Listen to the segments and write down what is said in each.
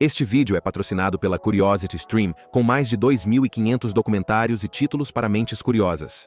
Este vídeo é patrocinado pela Curiosity Stream, com mais de 2.500 documentários e títulos para mentes curiosas.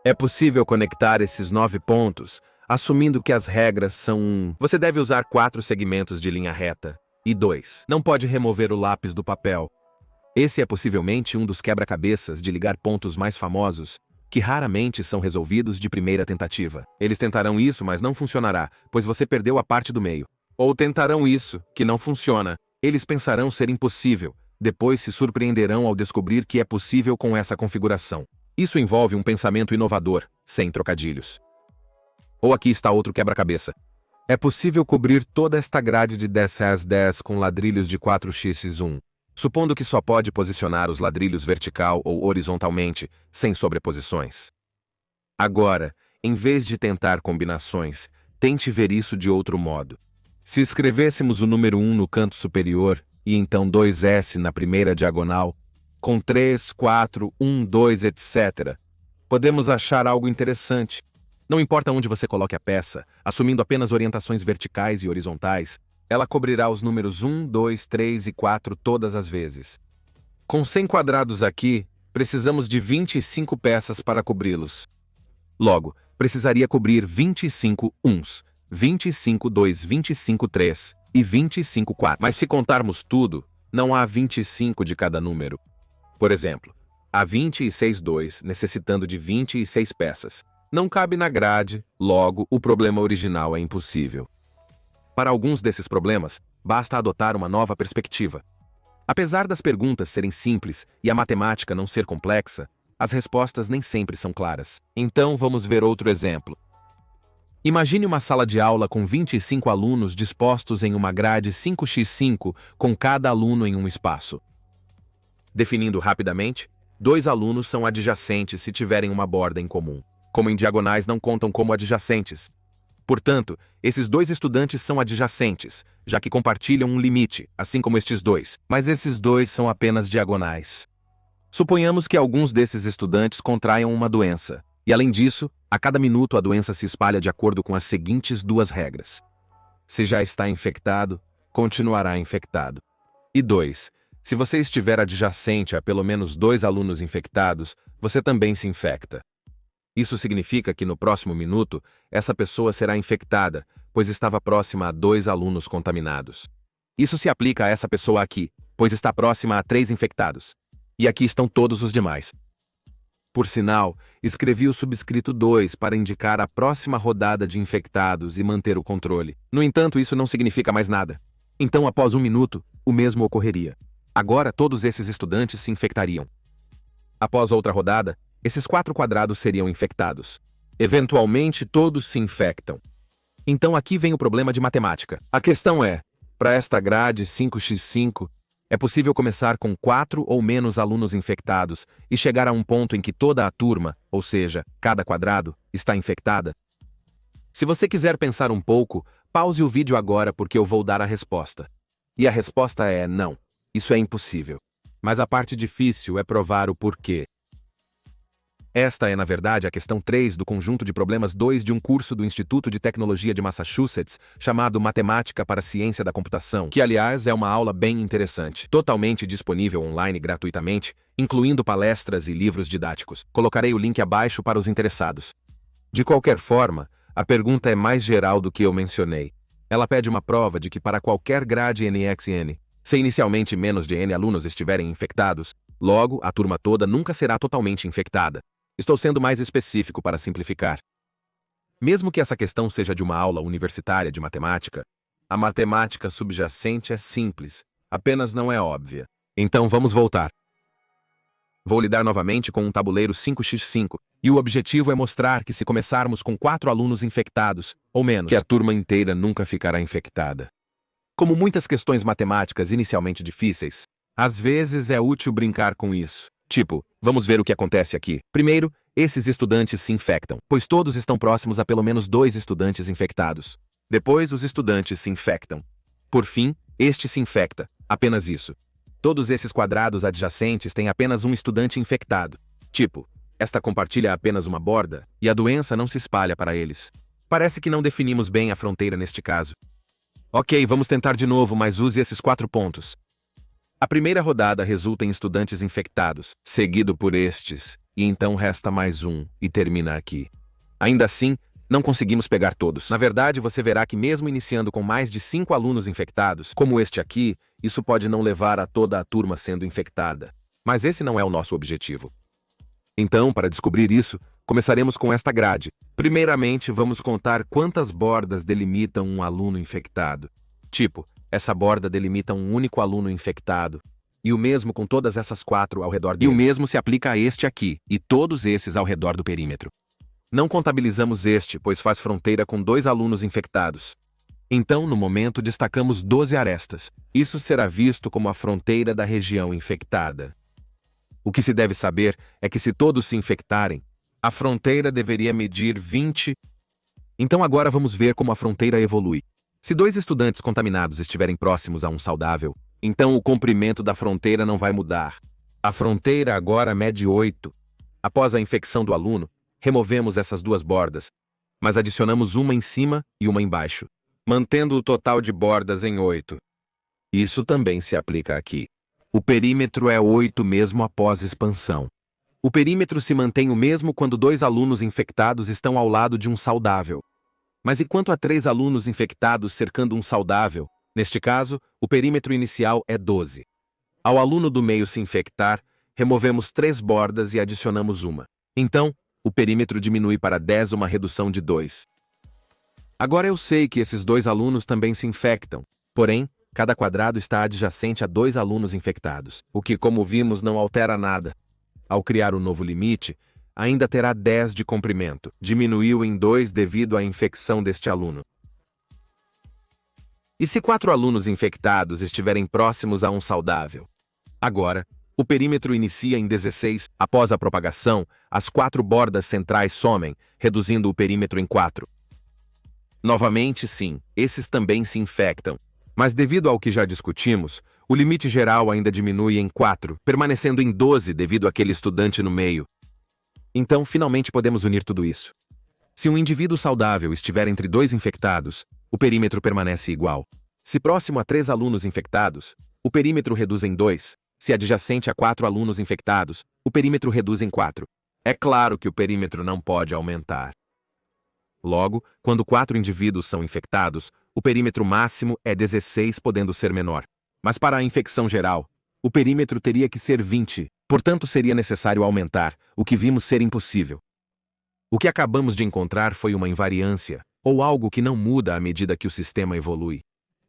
É possível conectar esses 9 pontos, assumindo que as regras são 1. Você deve usar 4 segmentos de linha reta. E 2. Não pode remover o lápis do papel. Esse é possivelmente um dos quebra-cabeças de ligar pontos mais famosos, que raramente são resolvidos de primeira tentativa. Eles tentarão isso, mas não funcionará, pois você perdeu a parte do meio. Ou tentarão isso, que não funciona. Eles pensarão ser impossível, depois se surpreenderão ao descobrir que é possível com essa configuração. Isso envolve um pensamento inovador, sem trocadilhos. Ou aqui está outro quebra-cabeça. É possível cobrir toda esta grade de 10x10 com ladrilhos de 4x1, supondo que só pode posicionar os ladrilhos vertical ou horizontalmente, sem sobreposições. Agora, em vez de tentar combinações, tente ver isso de outro modo. Se escrevêssemos o número 1 no canto superior, e então 2S na primeira diagonal, com 3, 4, 1, 2, etc., podemos achar algo interessante. Não importa onde você coloque a peça, assumindo apenas orientações verticais e horizontais, ela cobrirá os números 1, 2, 3 e 4 todas as vezes. Com 100 quadrados aqui, precisamos de 25 peças para cobri-los. Logo, precisaria cobrir 25 uns, 25 2, 25 3 e 25 4. Mas se contarmos tudo, não há 25 de cada número. Por exemplo, há 26 2 necessitando de 26 peças. Não cabe na grade, logo, o problema original é impossível. Para alguns desses problemas, basta adotar uma nova perspectiva. Apesar das perguntas serem simples e a matemática não ser complexa, as respostas nem sempre são claras. Então vamos ver outro exemplo. Imagine uma sala de aula com 25 alunos dispostos em uma grade 5x5, com cada aluno em um espaço. Definindo rapidamente, 2 alunos são adjacentes se tiverem uma borda em comum. Como em diagonais não contam como adjacentes. Portanto, esses 2 estudantes são adjacentes, já que compartilham um limite, assim como estes 2, mas esses 2 são apenas diagonais. Suponhamos que alguns desses estudantes contraiam uma doença, e além disso, a cada minuto a doença se espalha de acordo com as seguintes 2 regras. Se já está infectado, continuará infectado. E 2. Se você estiver adjacente a pelo menos 2 alunos infectados, você também se infecta. Isso significa que no próximo minuto, essa pessoa será infectada, pois estava próxima a 2 alunos contaminados. Isso se aplica a essa pessoa aqui, pois está próxima a 3 infectados. E aqui estão todos os demais. Por sinal, escrevi o subscrito 2 para indicar a próxima rodada de infectados e manter o controle. No entanto, isso não significa mais nada. Então, após 1 minuto, o mesmo ocorreria. Agora, todos esses estudantes se infectariam. Após outra rodada, esses 4 quadrados seriam infectados. Eventualmente, todos se infectam. Então aqui vem o problema de matemática. A questão é, para esta grade 5x5, é possível começar com 4 ou menos alunos infectados e chegar a um ponto em que toda a turma, ou seja, cada quadrado, está infectada? Se você quiser pensar um pouco, pause o vídeo agora porque eu vou dar a resposta. E a resposta é não. Isso é impossível. Mas a parte difícil é provar o porquê. Esta é, na verdade, a questão 3 do conjunto de problemas 2 de um curso do Instituto de Tecnologia de Massachusetts, chamado Matemática para a Ciência da Computação, que, aliás, é uma aula bem interessante, totalmente disponível online gratuitamente, incluindo palestras e livros didáticos. Colocarei o link abaixo para os interessados. De qualquer forma, a pergunta é mais geral do que eu mencionei. Ela pede uma prova de que para qualquer grade NXN, se inicialmente menos de N alunos estiverem infectados, logo, a turma toda nunca será totalmente infectada. Estou sendo mais específico para simplificar. Mesmo que essa questão seja de uma aula universitária de matemática, a matemática subjacente é simples, apenas não é óbvia. Então vamos voltar. Vou lidar novamente com um tabuleiro 5x5, e o objetivo é mostrar que se começarmos com 4 alunos infectados, ou menos, que a turma inteira nunca ficará infectada. Como muitas questões matemáticas inicialmente difíceis, às vezes é útil brincar com isso. Tipo, vamos ver o que acontece aqui. Primeiro, esses estudantes se infectam, pois todos estão próximos a pelo menos 2 estudantes infectados. Depois, os estudantes se infectam. Por fim, este se infecta. Apenas isso. Todos esses quadrados adjacentes têm apenas um estudante infectado. Tipo, esta compartilha apenas uma borda, e a doença não se espalha para eles. Parece que não definimos bem a fronteira neste caso. Ok, vamos tentar de novo, mas use esses 4 pontos. A primeira rodada resulta em estudantes infectados, seguido por estes, e então resta mais um, e termina aqui. Ainda assim, não conseguimos pegar todos. Na verdade, você verá que mesmo iniciando com mais de 5 alunos infectados, como este aqui, isso pode não levar a toda a turma sendo infectada. Mas esse não é o nosso objetivo. Então, para descobrir isso, começaremos com esta grade. Primeiramente, vamos contar quantas bordas delimitam um aluno infectado. Tipo, essa borda delimita um único aluno infectado. E o mesmo com todas essas 4 ao redor deles. E o mesmo se aplica a este aqui, e todos esses ao redor do perímetro. Não contabilizamos este, pois faz fronteira com 2 alunos infectados. Então, no momento, destacamos 12 arestas. Isso será visto como a fronteira da região infectada. O que se deve saber é que se todos se infectarem, a fronteira deveria medir 20. Então agora vamos ver como a fronteira evolui. Se 2 estudantes contaminados estiverem próximos a um saudável, então o comprimento da fronteira não vai mudar. A fronteira agora mede 8. Após a infecção do aluno, removemos essas 2 bordas, mas adicionamos uma em cima e uma embaixo, mantendo o total de bordas em 8. Isso também se aplica aqui. O perímetro é 8 mesmo após expansão. O perímetro se mantém o mesmo quando 2 alunos infectados estão ao lado de um saudável. Mas e quanto a 3 alunos infectados cercando um saudável? Neste caso, o perímetro inicial é 12. Ao aluno do meio se infectar, removemos 3 bordas e adicionamos uma. Então, o perímetro diminui para 10, uma redução de 2. Agora eu sei que esses 2 alunos também se infectam, porém, cada quadrado está adjacente a 2 alunos infectados, o que, como vimos, não altera nada. Ao criar o novo limite, ainda terá 10 de comprimento. Diminuiu em 2 devido à infecção deste aluno. E se 4 alunos infectados estiverem próximos a um saudável? Agora, o perímetro inicia em 16. Após a propagação, as 4 bordas centrais somem, reduzindo o perímetro em 4. Novamente, sim, esses também se infectam. Mas devido ao que já discutimos, o limite geral ainda diminui em 4, permanecendo em 12 devido àquele estudante no meio. Então, finalmente podemos unir tudo isso. Se um indivíduo saudável estiver entre 2 infectados, o perímetro permanece igual. Se próximo a 3 alunos infectados, o perímetro reduz em 2. Se adjacente a 4 alunos infectados, o perímetro reduz em 4. É claro que o perímetro não pode aumentar. Logo, quando 4 indivíduos são infectados, o perímetro máximo é 16, podendo ser menor. Mas para a infecção geral, o perímetro teria que ser 20, portanto seria necessário aumentar, o que vimos ser impossível. O que acabamos de encontrar foi uma invariância, ou algo que não muda à medida que o sistema evolui.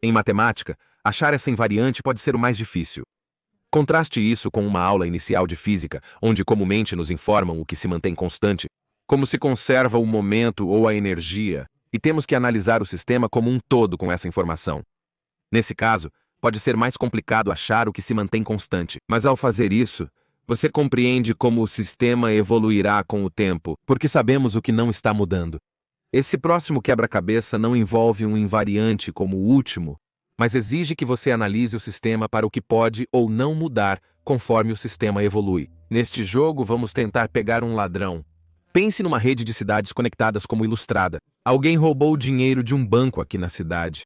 Em matemática, achar essa invariante pode ser o mais difícil. Contraste isso com uma aula inicial de física, onde comumente nos informam o que se mantém constante, como se conserva o momento ou a energia, e temos que analisar o sistema como um todo com essa informação. Nesse caso, pode ser mais complicado achar o que se mantém constante, mas ao fazer isso, você compreende como o sistema evoluirá com o tempo, porque sabemos o que não está mudando. Esse próximo quebra-cabeça não envolve um invariante como o último, mas exige que você analise o sistema para o que pode ou não mudar conforme o sistema evolui. Neste jogo, vamos tentar pegar um ladrão. Pense numa rede de cidades conectadas como ilustrada. Alguém roubou o dinheiro de um banco aqui na cidade.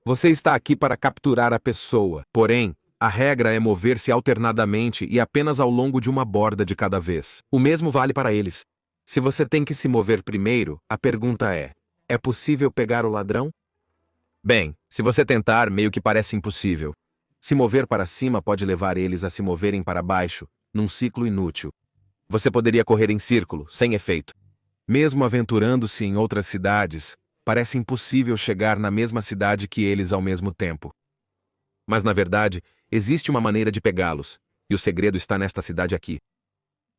Você está aqui para capturar a pessoa, porém, a regra é mover-se alternadamente e apenas ao longo de uma borda de cada vez. O mesmo vale para eles. Se você tem que se mover primeiro, a pergunta é possível pegar o ladrão? Bem, se você tentar, meio que parece impossível. Se mover para cima pode levar eles a se moverem para baixo, num ciclo inútil. Você poderia correr em círculo, sem efeito. Mesmo aventurando-se em outras cidades, parece impossível chegar na mesma cidade que eles ao mesmo tempo. Mas, na verdade, existe uma maneira de pegá-los, e o segredo está nesta cidade aqui.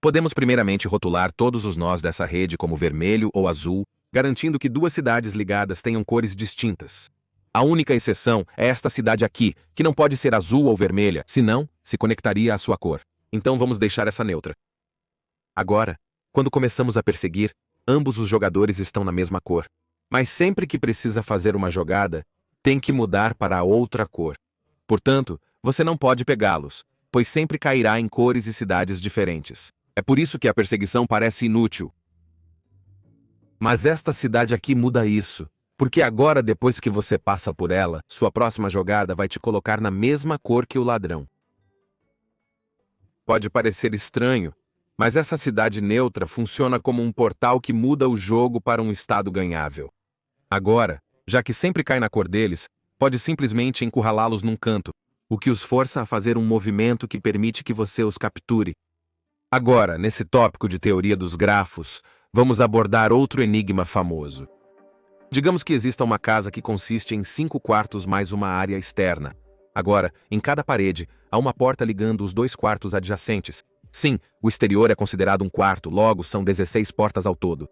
Podemos primeiramente rotular todos os nós dessa rede como vermelho ou azul, garantindo que 2 cidades ligadas tenham cores distintas. A única exceção é esta cidade aqui, que não pode ser azul ou vermelha, senão se conectaria à sua cor. Então vamos deixar essa neutra. Agora, quando começamos a perseguir, ambos os jogadores estão na mesma cor. Mas sempre que precisa fazer uma jogada, tem que mudar para a outra cor. Portanto, você não pode pegá-los, pois sempre cairá em cores e cidades diferentes. É por isso que a perseguição parece inútil. Mas esta cidade aqui muda isso, Porque agora, depois que você passa por ela, sua próxima jogada vai te colocar na mesma cor que o ladrão. Pode parecer estranho, mas essa cidade neutra funciona como um portal que muda o jogo para um estado ganhável. Agora, já que sempre cai na cor deles, pode simplesmente encurralá-los num canto, o que os força a fazer um movimento que permite que você os capture. Agora, nesse tópico de teoria dos grafos, vamos abordar outro enigma famoso. Digamos que exista uma casa que consiste em 5 quartos mais uma área externa. Agora, em cada parede, há uma porta ligando os 2 quartos adjacentes. Sim, o exterior é considerado um quarto, logo são 16 portas ao todo.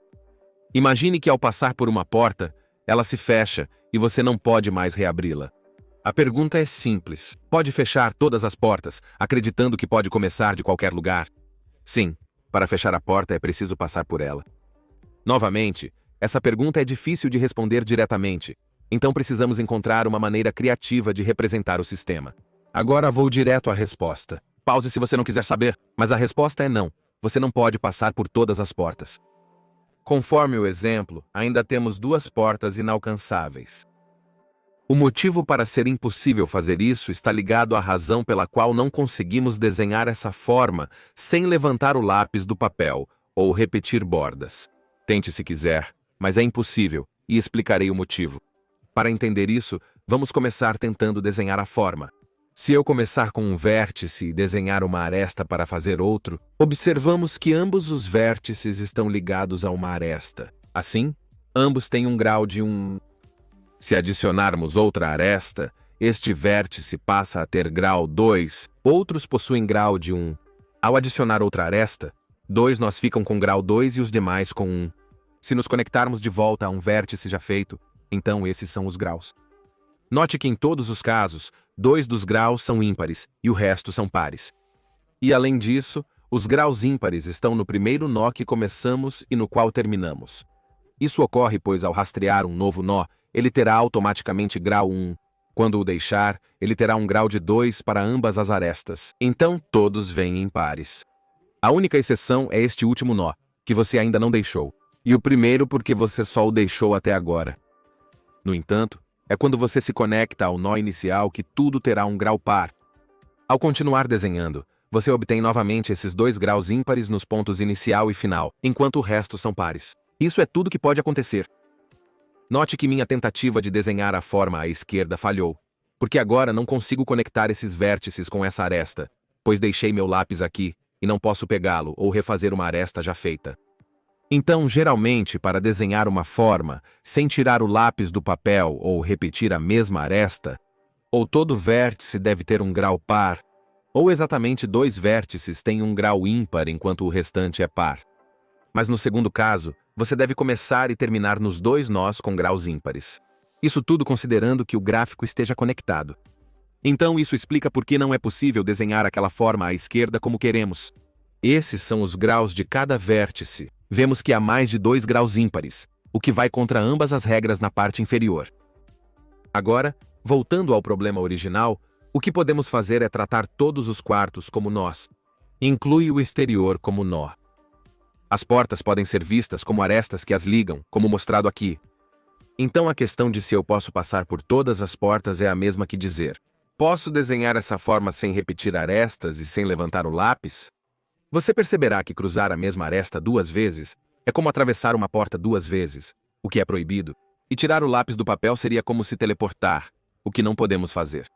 Imagine que ao passar por uma porta, ela se fecha e você não pode mais reabri-la. A pergunta é simples. Pode fechar todas as portas, acreditando que pode começar de qualquer lugar? Sim, para fechar a porta é preciso passar por ela. Novamente, essa pergunta é difícil de responder diretamente, então precisamos encontrar uma maneira criativa de representar o sistema. Agora vou direto à resposta. Pause se você não quiser saber, mas a resposta é não. Você não pode passar por todas as portas. Conforme o exemplo, ainda temos 2 portas inalcançáveis. O motivo para ser impossível fazer isso está ligado à razão pela qual não conseguimos desenhar essa forma sem levantar o lápis do papel ou repetir bordas. Tente se quiser, mas é impossível, e explicarei o motivo. Para entender isso, vamos começar tentando desenhar a forma. Se eu começar com um vértice e desenhar uma aresta para fazer outro, observamos que ambos os vértices estão ligados a uma aresta. Assim, ambos têm um grau de 1. Se adicionarmos outra aresta, este vértice passa a ter grau 2, outros possuem grau de 1. Ao adicionar outra aresta, 2 nós ficam com grau 2 e os demais com 1. Se nos conectarmos de volta a um vértice já feito, então esses são os graus. Note que em todos os casos, 2 dos graus são ímpares e o resto são pares. E além disso, os graus ímpares estão no primeiro nó que começamos e no qual terminamos. Isso ocorre pois ao rastrear um novo nó, ele terá automaticamente grau 1. Quando o deixar, ele terá um grau de 2 para ambas as arestas. Então todos vêm em pares. A única exceção é este último nó, que você ainda não deixou. E o primeiro porque você só o deixou até agora. No entanto, é quando você se conecta ao nó inicial que tudo terá um grau par. Ao continuar desenhando, você obtém novamente esses 2 graus ímpares nos pontos inicial e final, enquanto o resto são pares. Isso é tudo que pode acontecer. Note que minha tentativa de desenhar a forma à esquerda falhou, porque agora não consigo conectar esses vértices com essa aresta, pois deixei meu lápis aqui e não posso pegá-lo ou refazer uma aresta já feita. Então, geralmente, para desenhar uma forma, sem tirar o lápis do papel ou repetir a mesma aresta, ou todo vértice deve ter um grau par, ou exatamente 2 vértices têm um grau ímpar enquanto o restante é par. Mas no segundo caso, você deve começar e terminar nos 2 nós com graus ímpares. Isso tudo considerando que o gráfico esteja conectado. Então isso explica por que não é possível desenhar aquela forma à esquerda como queremos. Esses são os graus de cada vértice. Vemos que há mais de 2 graus ímpares, o que vai contra ambas as regras na parte inferior. Agora, voltando ao problema original, o que podemos fazer é tratar todos os quartos como nós. Inclui o exterior como nó. As portas podem ser vistas como arestas que as ligam, como mostrado aqui. Então a questão de se eu posso passar por todas as portas é a mesma que dizer: posso desenhar essa forma sem repetir arestas e sem levantar o lápis? Você perceberá que cruzar a mesma aresta 2 vezes é como atravessar uma porta 2 vezes, o que é proibido, e tirar o lápis do papel seria como se teleportar, o que não podemos fazer.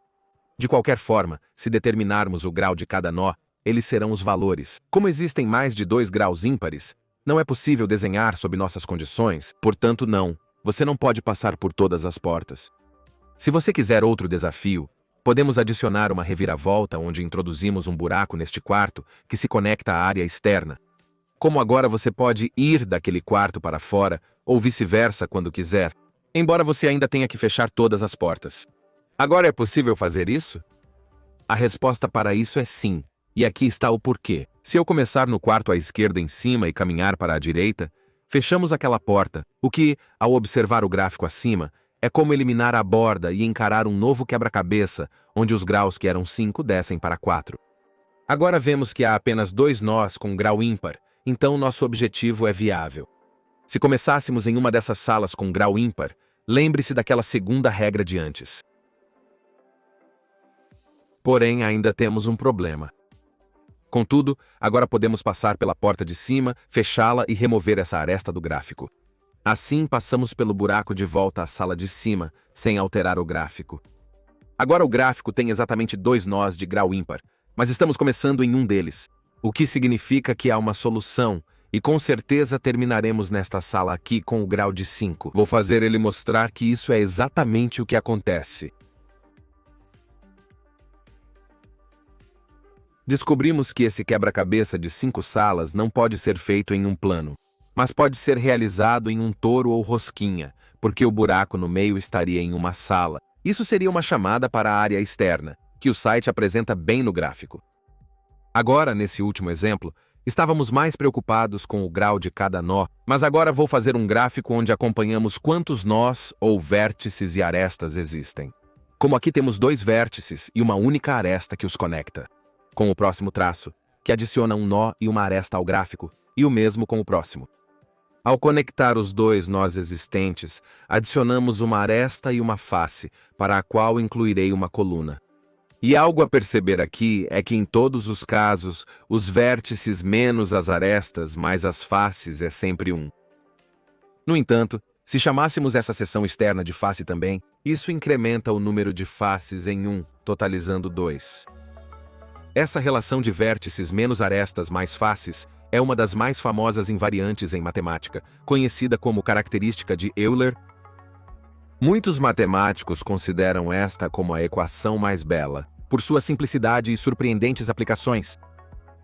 De qualquer forma, se determinarmos o grau de cada nó, eles serão os valores. Como existem mais de 2 graus ímpares, não é possível desenhar sob nossas condições, portanto não, você não pode passar por todas as portas. Se você quiser outro desafio, podemos adicionar uma reviravolta onde introduzimos um buraco neste quarto que se conecta à área externa. Como agora você pode ir daquele quarto para fora, ou vice-versa quando quiser, embora você ainda tenha que fechar todas as portas. Agora é possível fazer isso? A resposta para isso é sim, e aqui está o porquê. Se eu começar no quarto à esquerda em cima e caminhar para a direita, fechamos aquela porta, o que, ao observar o gráfico acima, é como eliminar a borda e encarar um novo quebra-cabeça, onde os graus que eram 5 descem para 4. Agora vemos que há apenas 2 nós com grau ímpar, então nosso objetivo é viável. Se começássemos em uma dessas salas com grau ímpar, Lembre-se daquela segunda regra de antes. Porém, ainda temos um problema. Contudo, agora podemos passar pela porta de cima, fechá-la e remover essa aresta do gráfico. Assim, passamos pelo buraco de volta à sala de cima, sem alterar o gráfico. Agora o gráfico tem exatamente 2 nós de grau ímpar, mas estamos começando em um deles, o que significa que há uma solução, e com certeza terminaremos nesta sala aqui com o grau de 5. Vou fazer ele mostrar que isso é exatamente o que acontece. Descobrimos que esse quebra-cabeça de 5 salas não pode ser feito em um plano, mas pode ser realizado em um touro ou rosquinha, porque o buraco no meio estaria em uma sala. Isso seria uma chamada para a área externa, que o site apresenta bem no gráfico. Agora, nesse último exemplo, estávamos mais preocupados com o grau de cada nó, mas agora vou fazer um gráfico onde acompanhamos quantos nós ou vértices e arestas existem. Como aqui temos 2 vértices e uma única aresta que os conecta. Com o próximo traço, que adiciona um nó e uma aresta ao gráfico, e o mesmo com o próximo. Ao conectar os 2 nós existentes, adicionamos uma aresta e uma face, para a qual incluirei uma coluna. E algo a perceber aqui é que em todos os casos, os vértices menos as arestas mais as faces é sempre 1. No entanto, se chamássemos essa seção externa de face também, isso incrementa o número de faces em 1, totalizando 2. Essa relação de vértices menos arestas mais faces é uma das mais famosas invariantes em matemática, conhecida como característica de Euler. Muitos matemáticos consideram esta como a equação mais bela, por sua simplicidade e surpreendentes aplicações.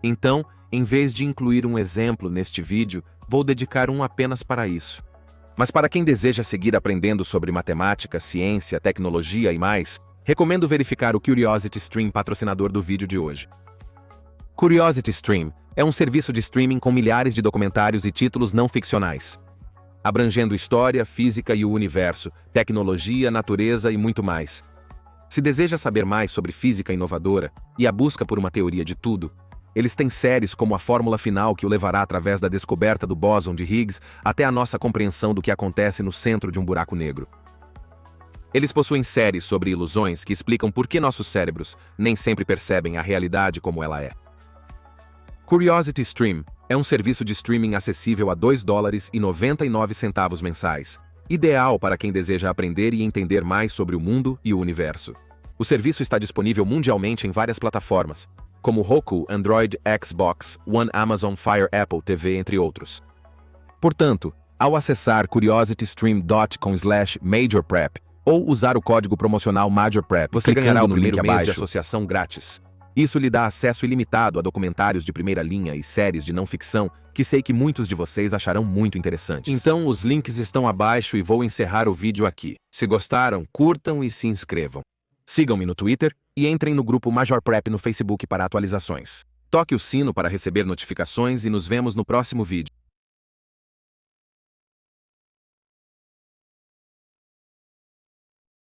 Então, em vez de incluir um exemplo neste vídeo, vou dedicar um apenas para isso. Mas para quem deseja seguir aprendendo sobre matemática, ciência, tecnologia e mais, recomendo verificar o CuriosityStream, patrocinador do vídeo de hoje. CuriosityStream é um serviço de streaming com milhares de documentários e títulos não ficcionais, abrangendo história, física e o universo, tecnologia, natureza e muito mais. Se deseja saber mais sobre física inovadora e a busca por uma teoria de tudo, eles têm séries como a fórmula final que o levará através da descoberta do bóson de Higgs até a nossa compreensão do que acontece no centro de um buraco negro. Eles possuem séries sobre ilusões que explicam por que nossos cérebros nem sempre percebem a realidade como ela é. CuriosityStream é um serviço de streaming acessível a $2,99 mensais, ideal para quem deseja aprender e entender mais sobre o mundo e o universo. O serviço está disponível mundialmente em várias plataformas, como Roku, Android, Xbox One, Amazon Fire, Apple TV, entre outros. Portanto, ao acessar curiositystream.com/majorprep ou usar o código promocional MajorPrep, você ganhará o primeiro mês de associação grátis. Isso lhe dá acesso ilimitado a documentários de primeira linha e séries de não ficção que sei que muitos de vocês acharão muito interessantes. Então, os links estão abaixo e vou encerrar o vídeo aqui. Se gostaram, curtam e se inscrevam. Sigam-me no Twitter e entrem no grupo MajorPrep no Facebook para atualizações. Toque o sino para receber notificações e nos vemos no próximo vídeo.